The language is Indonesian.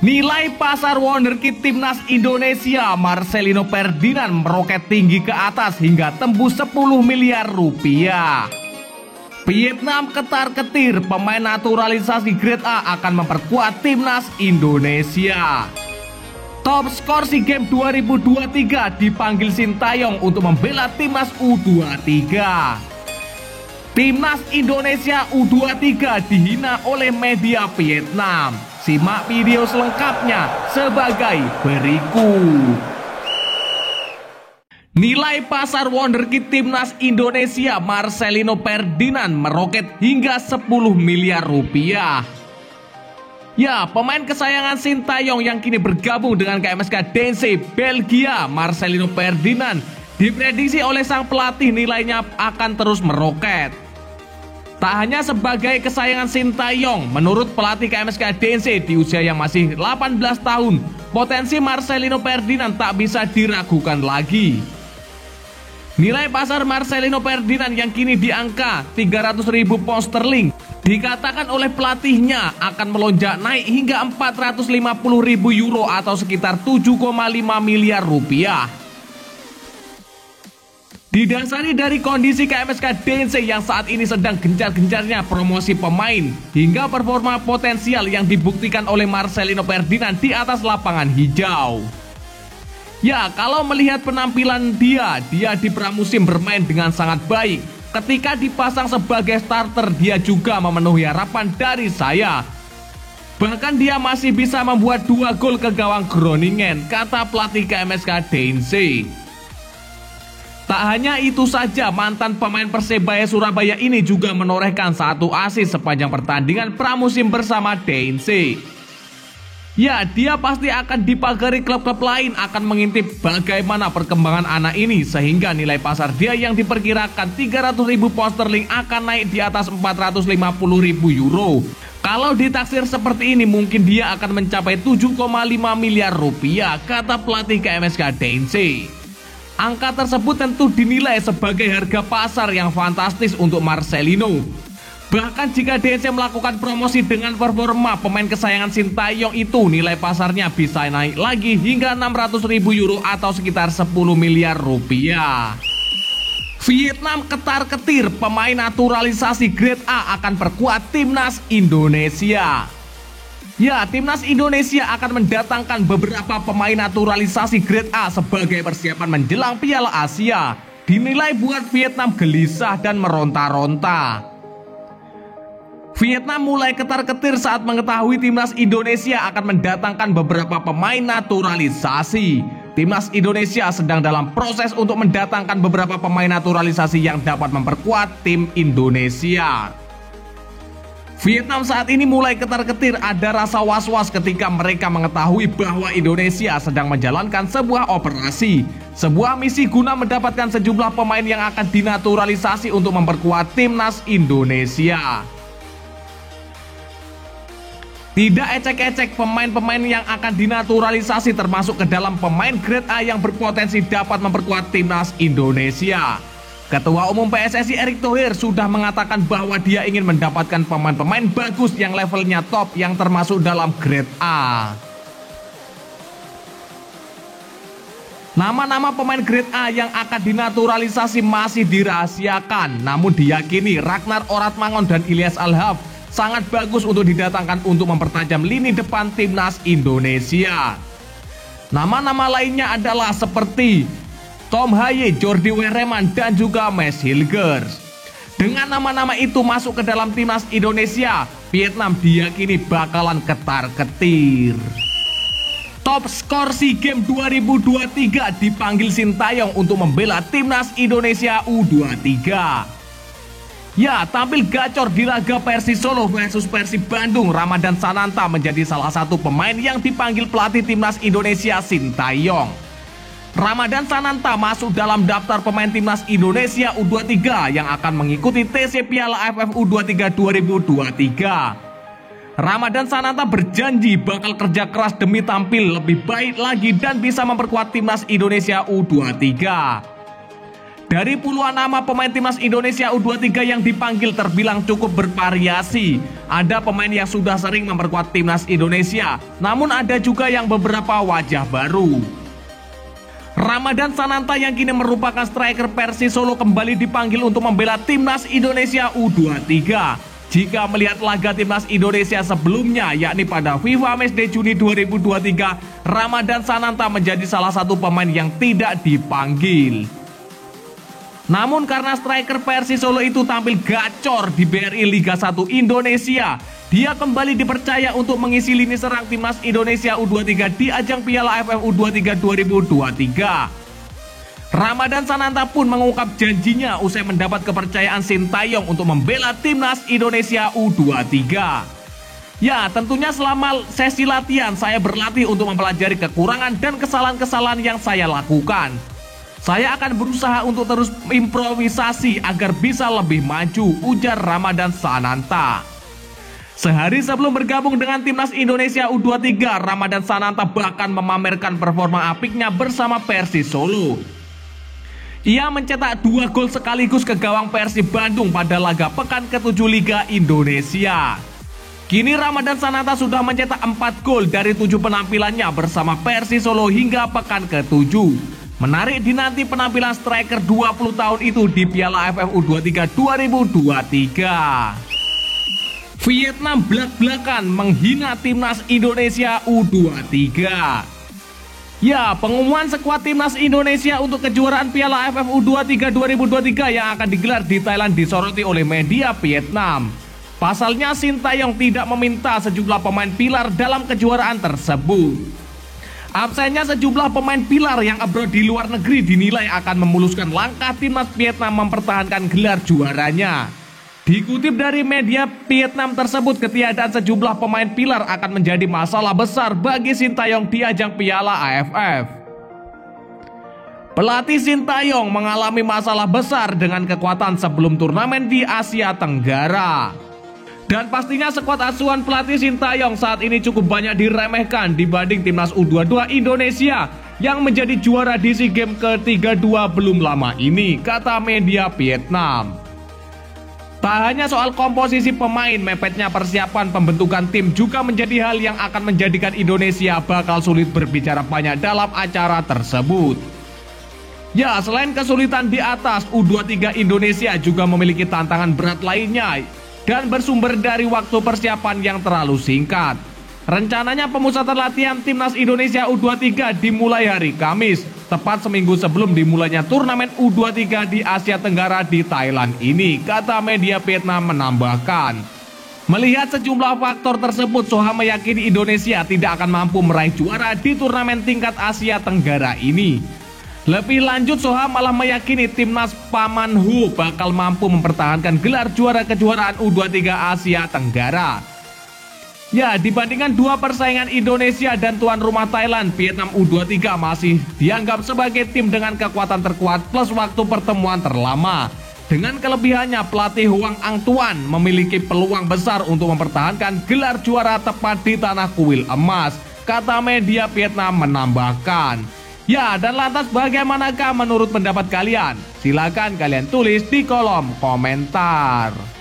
Nilai pasar wonderkid timnas Indonesia Marcelino Ferdinand meroket tinggi ke atas hingga tembus 10 miliar rupiah. Vietnam ketar-ketir, pemain naturalisasi grade A akan memperkuat timnas Indonesia. Top skor SEA Games 2023 dipanggil Sintayong untuk membela timnas U23. Timnas Indonesia U23 dihina oleh media Vietnam. Simak video selengkapnya sebagai berikut. Nilai pasar wonderkid timnas Indonesia Marcelino Ferdinand meroket hingga 10 miliar rupiah. Ya, pemain kesayangan Sintayong yang kini bergabung dengan KMSK Deinze Belgia, Marcelino Ferdinand, diprediksi oleh sang pelatih nilainya akan terus meroket. Tak hanya sebagai kesayangan Sintayong, menurut pelatih KMSK Deinze di usia yang masih 18 tahun, potensi Marcelino Ferdinand tak bisa diragukan lagi. Nilai pasar Marcelino Ferdinand yang kini di angka 300.000 pound sterling dikatakan oleh pelatihnya akan melonjak naik hingga 450.000 euro atau sekitar 7,5 miliar rupiah. Didasari dari kondisi KMSK Deinze yang saat ini sedang gencar-gencarnya promosi pemain hingga performa potensial yang dibuktikan oleh Marcelino Ferdinand di atas lapangan hijau. Ya, kalau melihat penampilan dia di pramusim bermain dengan sangat baik. Ketika dipasang sebagai starter, dia juga memenuhi harapan dari saya. Bahkan dia masih bisa membuat 2 gol ke gawang Groningen, kata pelatih KMSK Deinze. Tak hanya itu saja, mantan pemain Persebaya Surabaya ini juga menorehkan 1 assist sepanjang pertandingan pramusim bersama Deinze. Ya, dia pasti akan dipagari klub-klub lain akan mengintip bagaimana perkembangan anak ini sehingga nilai pasar dia yang diperkirakan 300.000 pound sterling akan naik di atas 450.000 euro. Kalau ditaksir seperti ini mungkin dia akan mencapai 7,5 miliar rupiah, kata pelatih KMSK Deinze. Angka tersebut tentu dinilai sebagai harga pasar yang fantastis untuk Marcelino. Bahkan jika Deinze melakukan promosi dengan performa pemain kesayangan Sintayong itu, nilai pasarnya bisa naik lagi hingga 600.000 euro atau sekitar 10 miliar rupiah. Vietnam ketar-ketir, pemain naturalisasi grade A akan perkuat timnas Indonesia. Ya, timnas Indonesia akan mendatangkan beberapa pemain naturalisasi grade A sebagai persiapan menjelang Piala Asia. Dinilai buat Vietnam gelisah dan meronta-ronta. Vietnam mulai ketar-ketir saat mengetahui timnas Indonesia akan mendatangkan beberapa pemain naturalisasi. Timnas Indonesia sedang dalam proses untuk mendatangkan beberapa pemain naturalisasi yang dapat memperkuat tim Indonesia. Vietnam saat ini mulai ketar-ketir, ada rasa was-was ketika mereka mengetahui bahwa Indonesia sedang menjalankan sebuah operasi, sebuah misi guna mendapatkan sejumlah pemain yang akan dinaturalisasi untuk memperkuat timnas Indonesia. Tidak ecek-ecek, pemain-pemain yang akan dinaturalisasi termasuk ke dalam pemain grade A yang berpotensi dapat memperkuat timnas Indonesia. Ketua Umum PSSI Erick Thohir sudah mengatakan bahwa dia ingin mendapatkan pemain-pemain bagus yang levelnya top yang termasuk dalam grade A. Nama-nama pemain grade A yang akan dinaturalisasi masih dirahasiakan, namun diyakini Ragnar Oratmangun dan Ilyas Alhaf sangat bagus untuk didatangkan untuk mempertajam lini depan timnas Indonesia. Nama-nama lainnya adalah seperti Tom Haye, Jordi Wereman, dan juga Mads Hilgers. Dengan nama-nama itu masuk ke dalam timnas Indonesia, Vietnam diyakini bakalan ketar-ketir. Top skor SEA Games 2023 dipanggil Sintayong untuk membela timnas Indonesia U23. Ya, tampil gacor di laga Persis Solo versus Persib Bandung, Ramadan Sananta menjadi salah satu pemain yang dipanggil pelatih timnas Indonesia Sintayong. Ramadan Sananta masuk dalam daftar pemain timnas Indonesia U23 yang akan mengikuti TC Piala AFF U23 2023. Ramadan Sananta berjanji bakal kerja keras demi tampil lebih baik lagi dan bisa memperkuat timnas Indonesia U23. Dari puluhan nama pemain timnas Indonesia U23 yang dipanggil terbilang cukup bervariasi. Ada pemain yang sudah sering memperkuat timnas Indonesia, namun ada juga yang beberapa wajah baru. Ramadan Sananta yang kini merupakan striker Persis Solo kembali dipanggil untuk membela timnas Indonesia U23. Jika melihat laga timnas Indonesia sebelumnya, yakni pada FIFA Matchday Juni 2023, Ramadan Sananta menjadi salah satu pemain yang tidak dipanggil. Namun karena striker Persis Solo itu tampil gacor di BRI Liga 1 Indonesia, dia kembali dipercaya untuk mengisi lini serang timnas Indonesia U23 di ajang Piala AFF U23 2023. Ramadan Sananta pun mengungkap janjinya usai mendapat kepercayaan Sintayong untuk membela timnas Indonesia U23. Ya, tentunya selama sesi latihan saya berlatih untuk mempelajari kekurangan dan kesalahan-kesalahan yang saya lakukan. Saya akan berusaha untuk terus improvisasi agar bisa lebih maju, ujar Ramadan Sananta. Sehari sebelum bergabung dengan timnas Indonesia U23, Ramadan Sananta bahkan memamerkan performa apiknya bersama Persis Solo. Ia mencetak 2 gol sekaligus ke gawang Persib Bandung pada laga pekan ke-7 Liga Indonesia. Kini Ramadan Sananta sudah mencetak 4 gol dari 7 penampilannya bersama Persis Solo hingga pekan ke-7. Menarik dinanti penampilan striker 20 tahun itu di Piala AFF U23 2023. Vietnam belak-belakan menghina timnas Indonesia U23. Ya, pengumuman skuad timnas Indonesia untuk kejuaraan Piala AFF U23 2023 yang akan digelar di Thailand disoroti oleh media Vietnam. Pasalnya Sintayong tidak meminta sejumlah pemain pilar dalam kejuaraan tersebut. Absennya sejumlah pemain pilar yang abroad di luar negeri dinilai akan memuluskan langkah timnas Vietnam mempertahankan gelar juaranya. Dikutip dari media Vietnam tersebut, ketiadaan sejumlah pemain pilar akan menjadi masalah besar bagi Sintayong di ajang Piala AFF. Pelatih Sintayong mengalami masalah besar dengan kekuatan sebelum turnamen di Asia Tenggara. Dan pastinya skuad asuhan pelatih Sintayong saat ini cukup banyak diremehkan dibanding timnas U22 Indonesia yang menjadi juara di SEA Games ke-32 belum lama ini, kata media Vietnam. Tak hanya soal komposisi pemain, mepetnya persiapan pembentukan tim juga menjadi hal yang akan menjadikan Indonesia bakal sulit berbicara banyak dalam acara tersebut. Ya, selain kesulitan di atas, U23 Indonesia juga memiliki tantangan berat lainnya dan bersumber dari waktu persiapan yang terlalu singkat. Rencananya pemusatan latihan timnas Indonesia U23 dimulai hari Kamis, tepat seminggu sebelum dimulainya turnamen U23 di Asia Tenggara di Thailand ini, kata media Vietnam menambahkan. Melihat sejumlah faktor tersebut, Soha meyakini Indonesia tidak akan mampu meraih juara di turnamen tingkat Asia Tenggara ini. Lebih lanjut, Soha malah meyakini timnas Paman Hu bakal mampu mempertahankan gelar juara kejuaraan U23 Asia Tenggara. Ya, dibandingkan dua persaingan Indonesia dan tuan rumah Thailand, Vietnam U23 masih dianggap sebagai tim dengan kekuatan terkuat plus waktu pertemuan terlama. Dengan kelebihannya, pelatih Hoang Anh Tuan memiliki peluang besar untuk mempertahankan gelar juara tepat di tanah kuil emas, kata media Vietnam menambahkan. Ya, dan lantas bagaimanakah menurut pendapat kalian? Silakan kalian tulis di kolom komentar.